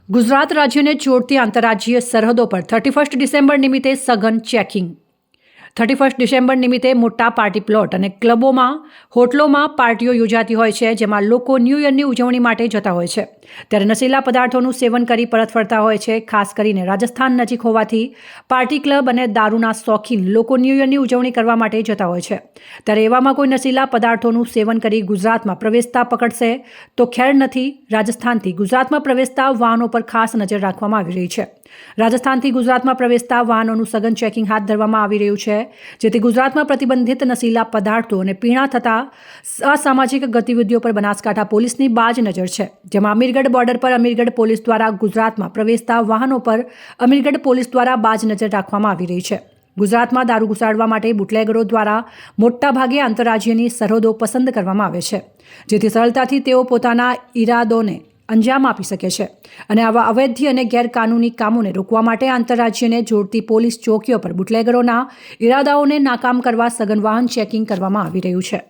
ગુજરાત રાજ્યને જોડતી આંતરરાજ્યીય સરહદો પર 31 ડિસેમ્બર નિમિત્તે સઘન ચેકિંગ. 31 ડિસેમ્બર નિમિત્તે મોટા પાર્ટી પ્લોટ અને ક્લબોમાં, હોટલોમાં પાર્ટીઓ યોજાતી હોય છે, જેમાં લોકો ન્યૂ યરની ઉજવણી માટે જતા હોય છે. ત્યારે નશીલા પદાર્થોનું સેવન કરી પરત ફરતા હોય છે. ખાસ કરીને રાજસ્થાન નજીક હોવાથી પાર્ટી ક્લબ અને દારૂના શોખીન લોકો ન્યૂ યરની ઉજવણી કરવા માટે જતા હોય છે. ત્યારે એવામાં કોઈ નશીલા પદાર્થોનું સેવન કરી ગુજરાતમાં પ્રવેશતા પકડશે તો ખેર નથી. રાજસ્થાનથી ગુજરાતમાં પ્રવેશતા વાહનો પર ખાસ નજર રાખવામાં આવી રહી છે. રાજસ્થાનથી ગુજરાતમાં પ્રવેશતા વાહનોનું સઘન ચેકિંગ હાથ ધરવામાં આવી રહ્યું છે, જેથી ગુજરાતમાં પ્રતિબંધિત નશીલા પદાર્થો અને પીણા થતા અસામાજિક ગતિવિધિઓ પર બનાસકાંઠા પોલીસની બાજ નજર છે. જેમાં અમીરગઢ બોર્ડર પર અમીરગઢ પોલીસ દ્વારા ગુજરાતમાં પ્રવેશતા વાહનો પર અમીરગઢ પોલીસ દ્વારા બાજ નજર રાખવામાં આવી રહી છે. ગુજરાતમાં દારૂ ઘુસાડવા માટે બુટલેગરો દ્વારા મોટાભાગે આંતરરાજ્યની સરહદો પસંદ કરવામાં આવે છે, જેથી સરળતાથી તેઓ પોતાના ઈરાદોને અંજામ આપી શકે છે. અને આવા અવૈધ અને ગેરકાનૂની કામોને રોકવા માટે આંતરરાજ્યને જોડતી પોલીસ ચોકીઓ પર બુટલેગરોના ઈરાદાઓને નાકામ કરવા સઘન વાહન ચેકિંગ કરવામાં આવી રહ્યું છે.